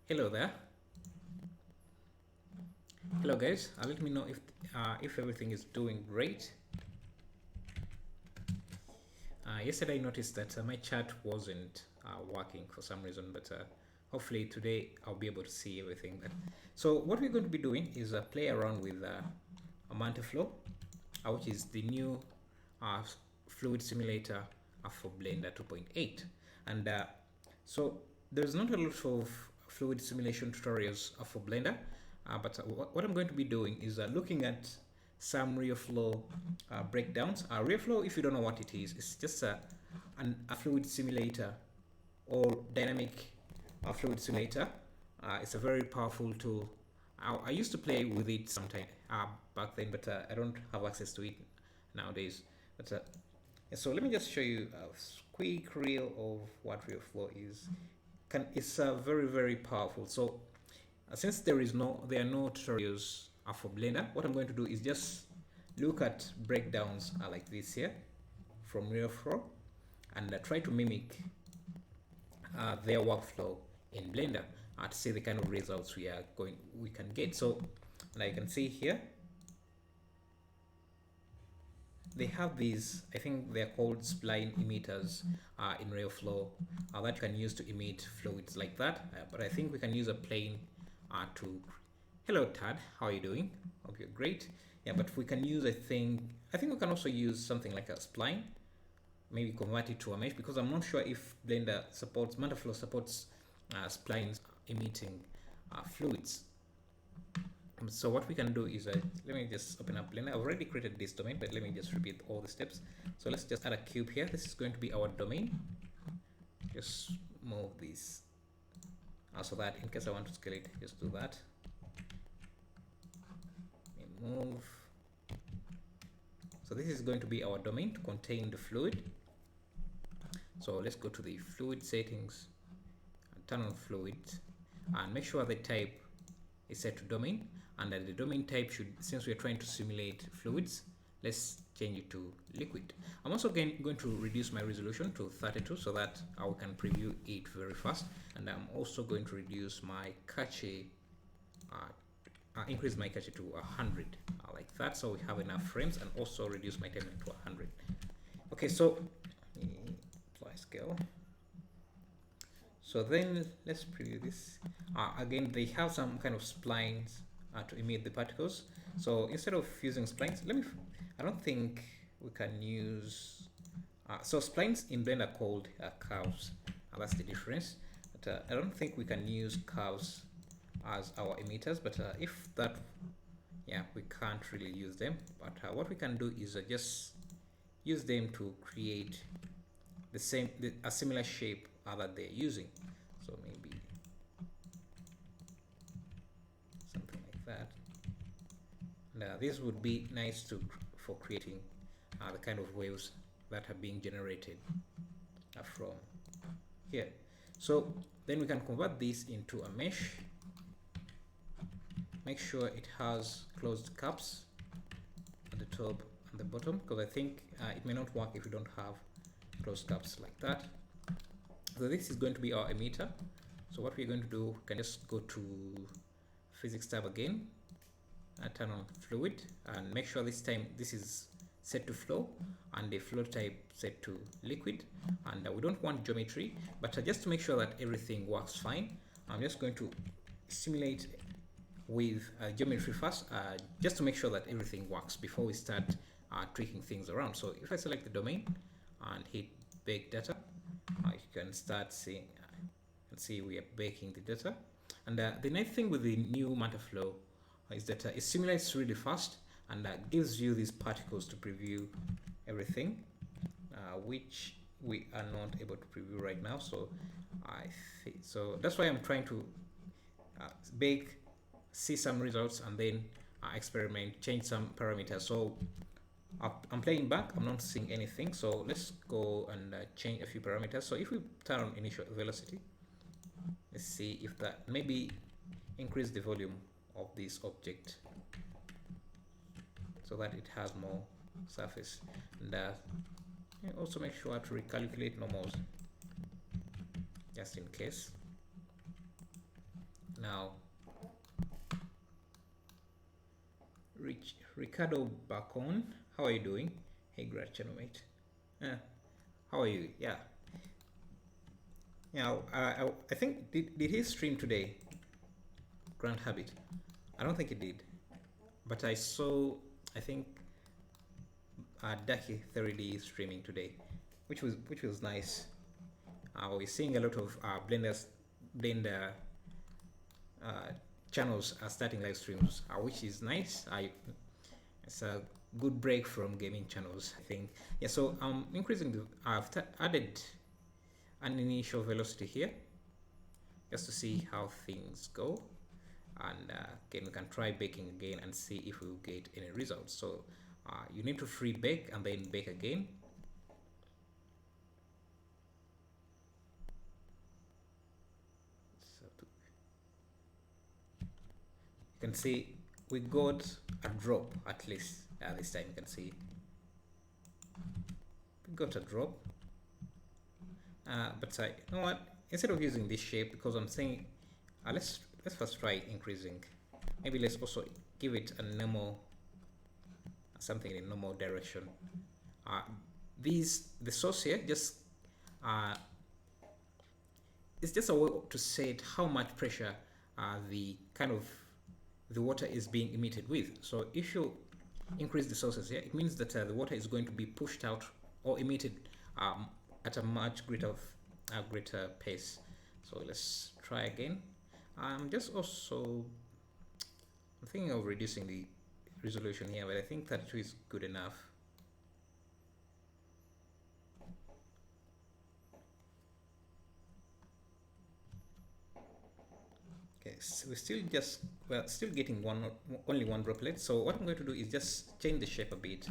Hello there. Hello guys. Let me know if everything is doing great. Yesterday I noticed that my chat wasn't working for some reason, but hopefully today I'll be able to see everything. So what we're going to be doing is play around with MantaFlow, which is the new uh, fluid simulator for Blender 2.8, and so there's not a lot of fluid simulation tutorials for Blender, but what I'm going to be doing is looking at some real flow breakdowns. Real flow, if you don't know what it is, it's just a fluid simulator or dynamic fluid simulator. It's a very powerful tool. I used to play with it sometime back then, but I don't have access to it nowadays. But so let me just show you a quick reel of what real flow is. It's very powerful. So since there are no tutorials for Blender, what I'm going to do is just look at breakdowns like this here from real flow and try to mimic their workflow in Blender to see the kind of results we can get. So, and I can see here they have these, I think they're called spline emitters in RealFlow that you can use to emit fluids like that. But I think we can use a plane to. Hello Tad, how are you doing? Hope you're great. Yeah, but we can use, I think we can also use something like a spline, maybe convert it to a mesh, because I'm not sure if Blender supports, MantaFlow supports splines emitting fluids. So what we can do is, let me just open up Blender. I've already created this domain, but let me just repeat all the steps. So let's just add a cube here. This is going to be our domain. Just move this so that in case I want to scale it, just do that. Move. So this is going to be our domain to contain the fluid. So let's go to the fluid settings and turn on fluid and make sure the type is set to domain, and the domain type should, since we are trying to simulate fluids, let's change it to liquid. I'm also going to reduce my resolution to 32 so that I can preview it very fast, and I'm also going to reduce my cache, increase my cache to 100 like that, so we have enough frames, and also reduce my timeline to 100. Okay, so apply scale. So then let's preview this. Again, they have some kind of splines to emit the particles. So instead of using splines, I don't think we can use, so splines in Blender are called curves. That's the difference. But I don't think we can use curves as our emitters, but if that, yeah, we can't really use them. But what we can do is just use them to create a similar shape that they're using. So maybe something like that. Now this would be nice for creating the kind of waves that are being generated from here. So then we can convert this into a mesh. Make sure it has closed caps at the top and the bottom, because I think it may not work if you don't have closed caps like that. So this is going to be our emitter. So what we're going to do, we can just go to physics tab again and turn on fluid, and make sure this time this is set to flow and the flow type set to liquid, and we don't want geometry, but just to make sure that everything works fine, I'm just going to simulate with geometry first, just to make sure that everything works before we start tweaking things around. So if I select the domain and hit bake data, you can start seeing, see we are baking the data. And the nice thing with the new MantaFlow is that it simulates really fast and gives you these particles to preview everything, which we are not able to preview right now. So so that's why I'm trying to bake, see some results, and then experiment, change some parameters. So I'm playing back, I'm not seeing anything, so let's go and change a few parameters. So if we turn on initial velocity, let's see if that, maybe increase the volume of this object so that it has more surface, and also make sure to recalculate normals just in case. Now, Ricardo Bacon, how are you doing? Hey, great channel mate. How are you? Yeah. Now, I think did he stream today? Grand Habit. I don't think he did, but I saw. I think Daki 3D streaming today, which was nice. We're seeing a lot of Blender uh, channels are starting live streams, which is nice. It's a good break from gaming channels, I think. Yeah, so increasing the I've added an initial velocity here just to see how things go, and again we can try baking again and see if we get any results. So you need to free bake and then bake again. So you can see we got a drop at least this time. You can see we got a drop, but you know what, instead of using this shape, because I'm saying let's first try increasing. Maybe let's also give it a normal, something in a normal direction. The source here just it's just a way to set how much pressure the water is being emitted with. So if you increase the sources here, it means that the water is going to be pushed out or emitted at a much greater pace. So let's try again. I'm thinking of reducing the resolution here, but I think that is good enough. Okay, so we're still getting only one droplet. So what I'm going to do is just change the shape a bit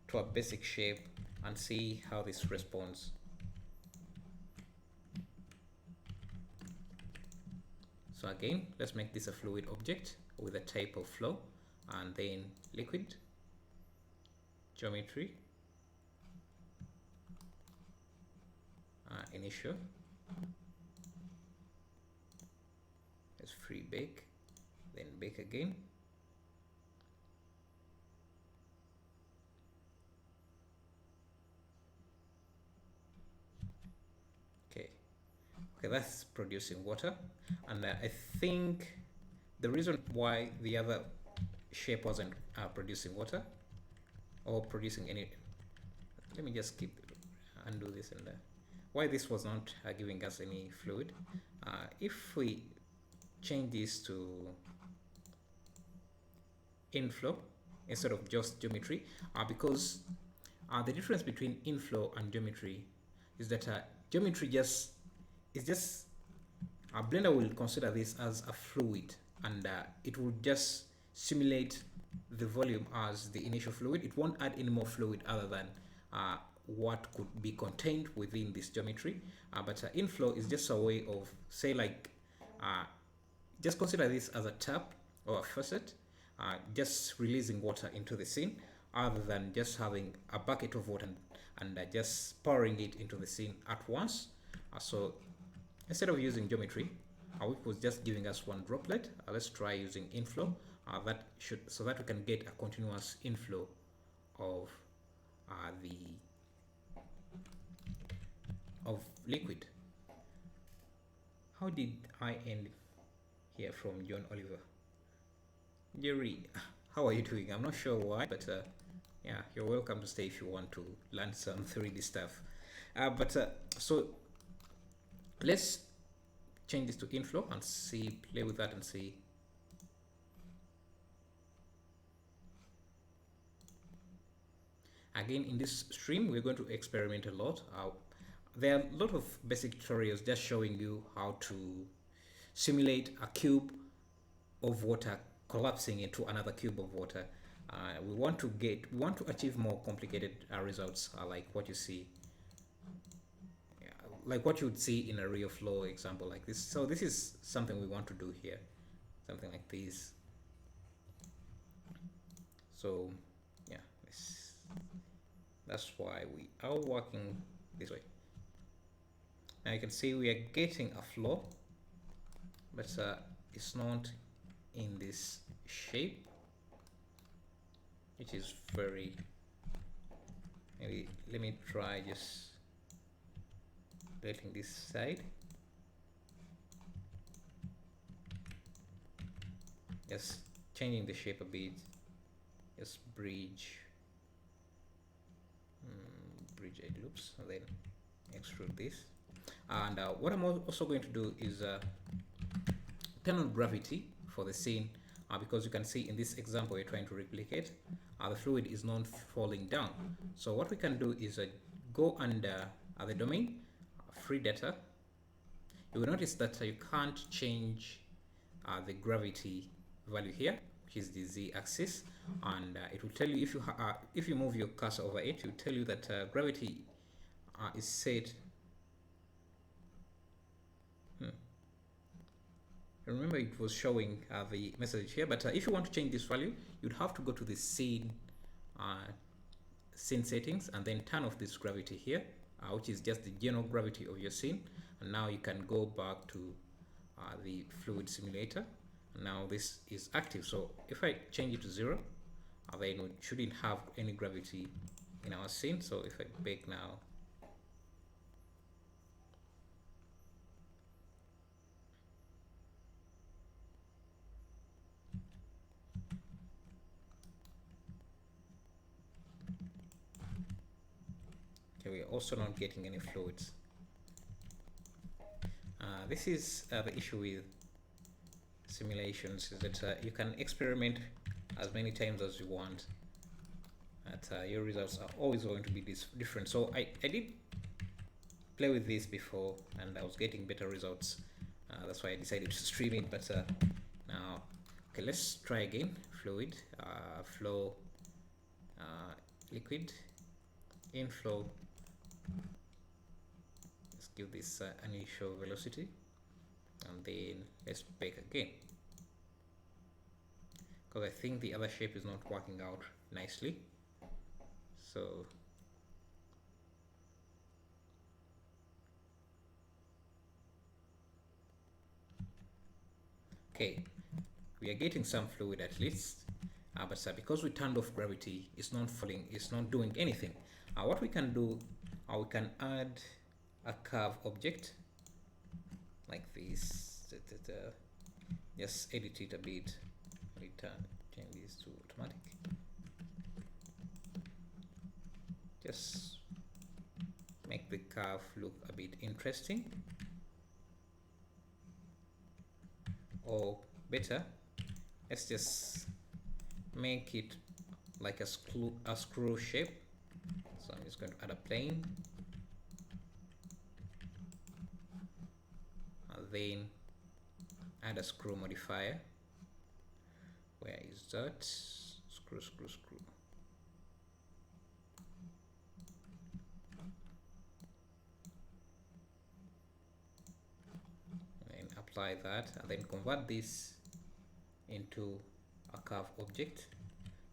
to a basic shape and see how this responds. So again, let's make this a fluid object with a type of flow, and then liquid, geometry, initial, let's free bake, then bake again. Okay, that's producing water, and I think the reason why the other shape wasn't producing water or producing any, let me just undo this and why this was not giving us any fluid. If we change this to inflow instead of just geometry, because the difference between inflow and geometry is that geometry Blender will consider this as a fluid, and it will just simulate the volume as the initial fluid. It won't add any more fluid other than what could be contained within this geometry. But inflow is just a way of, say, like, just consider this as a tap or a faucet, just releasing water into the scene, other than just having a bucket of water and just pouring it into the scene at once. So instead of using geometry, which was just giving us one droplet, let's try using inflow. So that we can get a continuous inflow of liquid. How did I end here from John Oliver? Jerry, how are you doing? I'm not sure why, but yeah, you're welcome to stay if you want to learn some 3D stuff. So let's change this to inflow and play with that and see. Again, in this stream, we're going to experiment a lot. There are a lot of basic tutorials just showing you how to simulate a cube of water collapsing into another cube of water. We want to achieve more complicated results, like what you see. Like what you would see in a real flow example like this. So this is something we want to do here, something like this. So yeah, that's why we are working this way. Now you can see we are getting a flow but it's not in this shape, which is very, maybe let me try just deleting this side, just changing the shape a bit, just bridge edge loops, and then extrude this. And what I'm also going to do is turn on gravity for the scene, because you can see in this example we're trying to replicate, the fluid is not falling down. So what we can do is go under the domain, free data. You will notice that you can't change the gravity value here, which is the z-axis, and it will tell you, if you move your cursor over it, it will tell you that gravity is set. Remember, it was showing the message here, but if you want to change this value, you'd have to go to the scene settings and then turn off this gravity here, which is just the general gravity of your scene. And now you can go back to the fluid simulator. And now this is active. So if I change it to 0, then we shouldn't have any gravity in our scene. So if I bake now, we're also not getting any fluids. This is the issue with simulations, is that you can experiment as many times as you want, but your results are always going to be different. So I did play with this before and I was getting better results. That's why I decided to stream it. But now, okay, let's try again. Fluid, flow, liquid, inflow. Let's give this initial velocity, and then let's bake again, because I think the other shape is not working out nicely. So okay, we are getting some fluid at least, but because we turned off gravity, it's not falling, it's not doing anything. What we can do, we can add a curve object like this. Just edit it a bit, change this to automatic, just make the curve look a bit interesting, or better, let's just make it like a screw shape. So I'm just going to add a plane, and then add a screw modifier. Where is that? Screw. And apply that, and then convert this into a curve object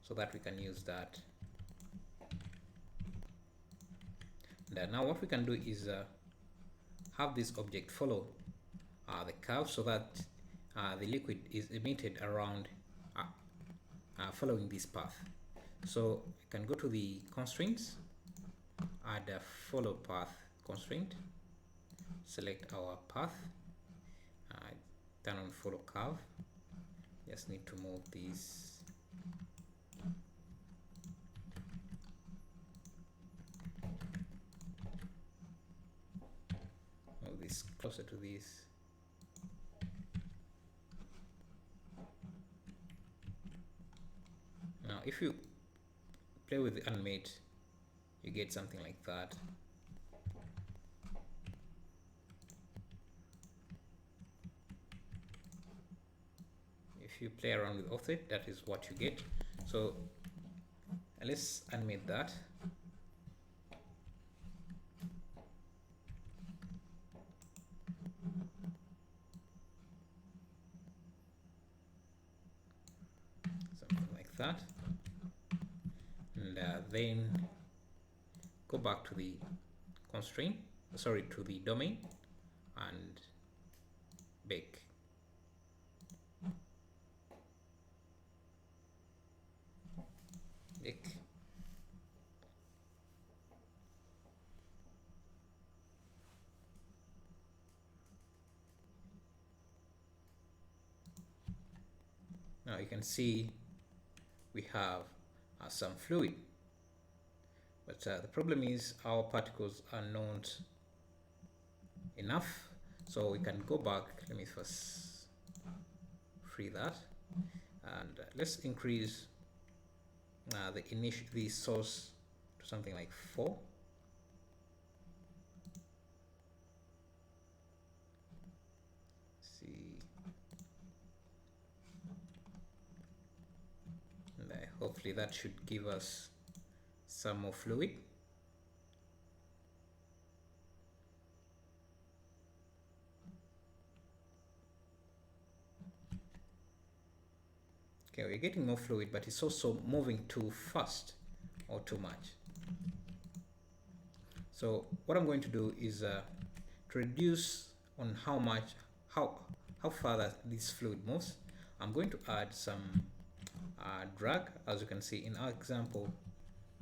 so that we can use that. And now what we can do is have this object follow the curve, so that the liquid is emitted around following this path. So we can go to the constraints, add a follow path constraint, select our path, turn on follow curve. Just need to move these. Move this closer to this. Now, if you play with the animate, you get something like that. If you play around with offset, that is what you get. So let's animate that. Something like that. And then go back to the constraint, to the domain, and bake. bake. Now you can see we have some fluid, but the problem is our particles are not enough, so we can go back. Let me first free that, and let's increase the source to something like 4. See, and hopefully that should give us some more fluid. Okay, we're getting more fluid, but it's also moving too fast or too much. So what I'm going to do is to reduce on how far that this fluid moves, I'm going to add some drag. As you can see in our example,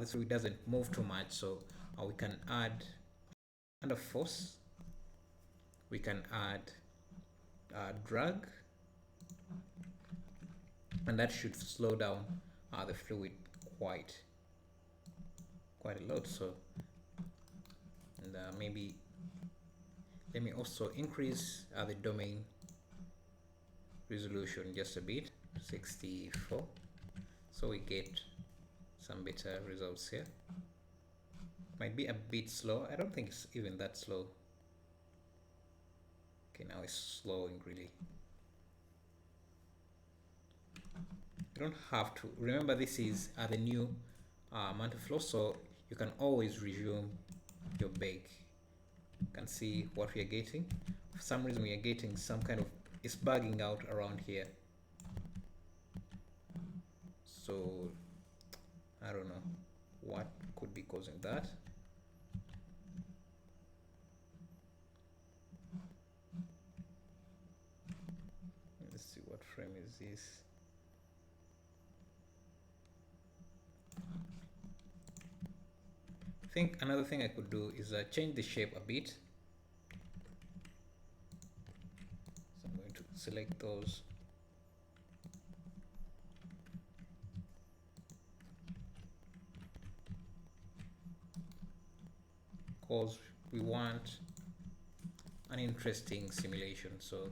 this fluid doesn't move too much, so we can add under force, we can add drag, and that should slow down the fluid quite a lot. So, and maybe let me also increase the domain resolution just a bit, 64, so we get some better results here. Might be a bit slow. I don't think it's even that slow. Okay, now it's slowing really. You don't have to remember, this is the new MantaFlow, so you can always resume your bake. You can see what we are getting. For some reason we are getting some kind of, it's bugging out around here, so I don't know what could be causing that. Let's see, what frame is this? I think another thing I could do is change the shape a bit. So I'm going to select those. Because we want an interesting simulation, so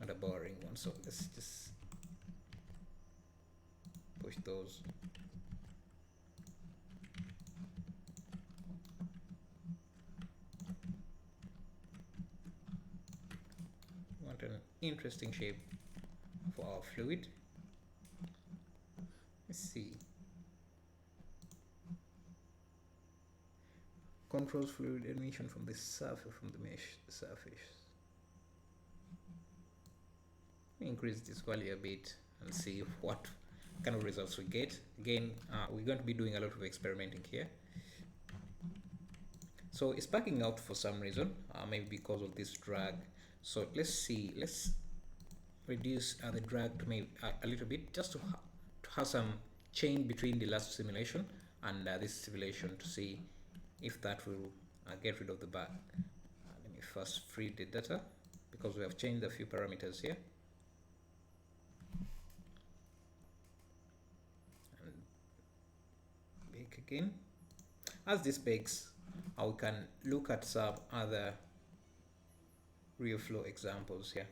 not a boring one. So let's just push those. Want an interesting shape for our fluid. Let's see. Controls fluid emission from the surface, from the mesh surface. Increase this value a bit and see what kind of results we get. Again, we're going to be doing a lot of experimenting here. So it's backing out for some reason, maybe because of this drag. So let's see, let's reduce the drag to maybe a little bit, just to have some change between the last simulation and this simulation, to see if that will get rid of the bug. Let me first free the data, because we have changed a few parameters here. And bake again. As this bakes, we can look at some other real flow examples here.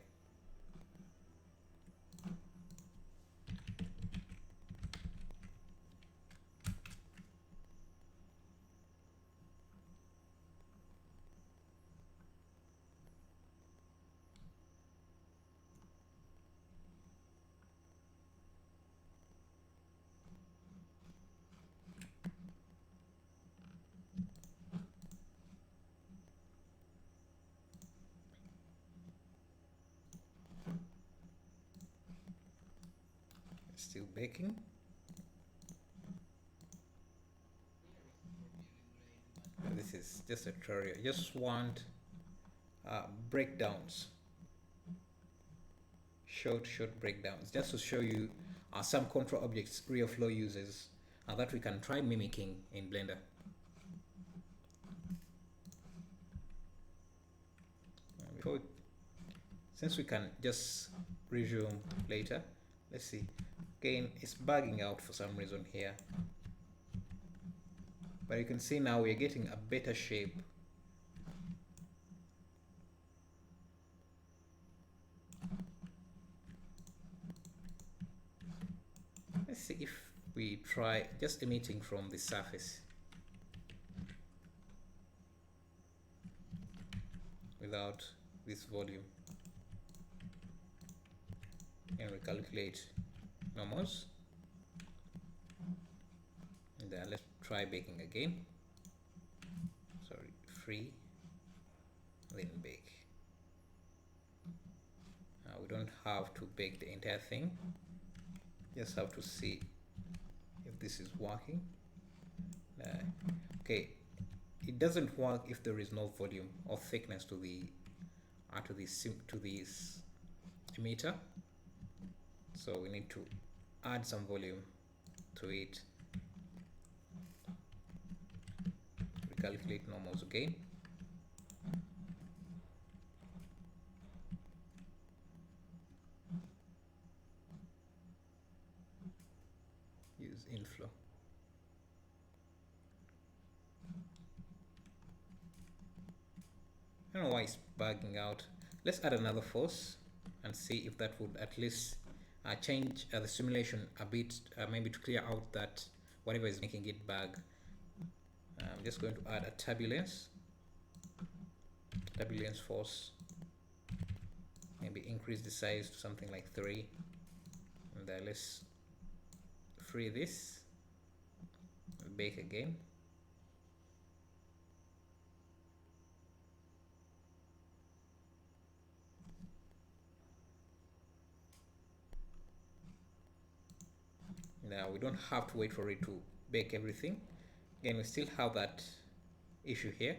Still baking. This is just a tutorial. Just want breakdowns, short breakdowns, just to show you some control objects RealFlow uses that we can try mimicking in Blender. Since we can just resume later, let's see. Again, it's bugging out for some reason here, but you can see now we're getting a better shape. Let's see if we try just emitting from the surface without this volume, and we calculate normals, and then let's try baking again. Sorry, free, then bake. We don't have to bake the entire thing, just have to see if this is working. Okay, it doesn't work if there is no volume or thickness to the to this emitter, so we need to add some volume to it. Recalculate normals again. Use Inflow. I don't know why it's bugging out. Let's add another force and see if that would at least change the simulation a bit, maybe to clear out that whatever is making it bug. I'm just going to add a turbulence force, maybe increase the size to something like 3, and then let's free this, bake again. Now we don't have to wait for it to bake everything. Again, we still have that issue here.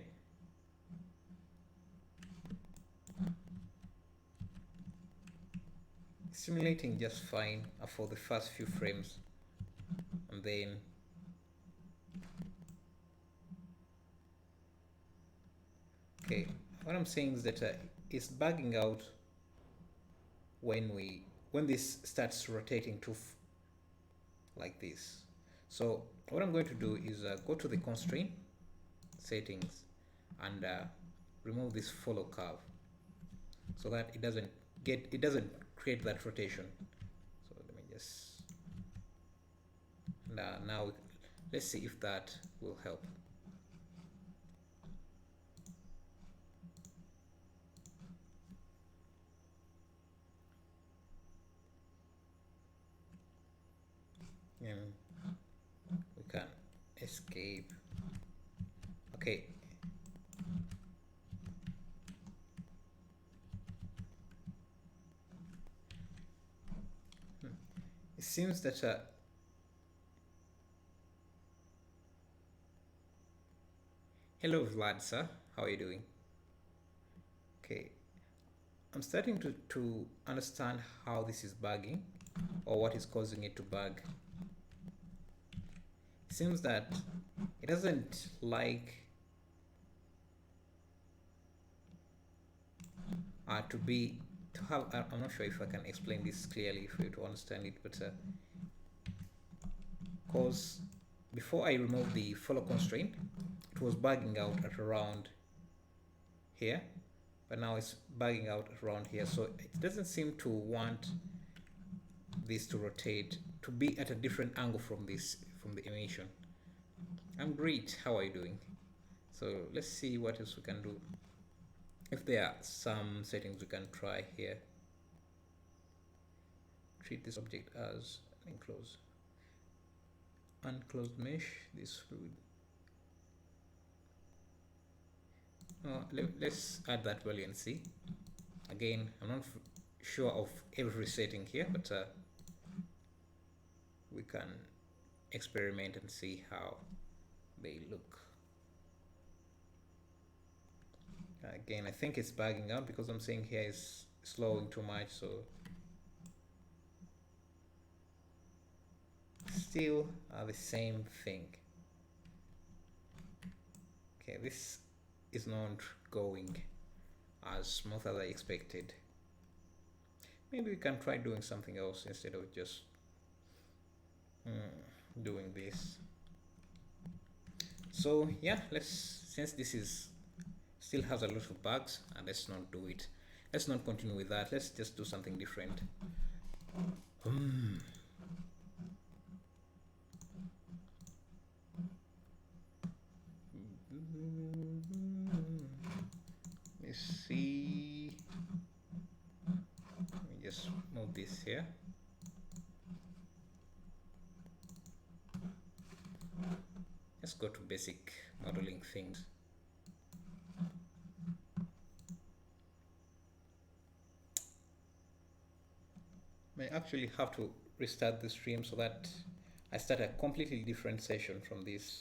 Simulating just fine for the first few frames, and then okay, what I'm saying is that it's bugging out when this starts rotating to like this. So what I'm going to do is go to the constraint settings and remove this follow curve, so that it doesn't create that rotation. So let me just now let's see if that will help. And we can escape. Okay. It seems that hello Vlad sir, how are you doing? Okay, I'm starting to understand how this is bugging, or what is causing it to bug. It seems that it doesn't like to have I'm not sure if I can explain this clearly for you to understand it, but because before I removed the follow constraint, it was bugging out at around here, but now it's bugging out around here, so it doesn't seem to want this to rotate, to be at a different angle from the emission. I'm great, how are you doing? So let's see what else we can do. If there are some settings we can try here. Treat this object as unclosed mesh. This would let's add that value and see. Again, I'm not sure of every setting here, but we can experiment and see how they look. Again, I think it's bugging out because I'm saying here is slowing too much, so still the same thing. Okay, this is not going as smooth as I expected. Maybe we can try doing something else instead of just doing this. So yeah, since this is still has a lot of bugs, and let's not do it. Let's not continue with that. Let's just do something different. Let's see. Let me just move this here. Let's go to basic modeling things. I actually have to restart the stream so that I start a completely different session from this.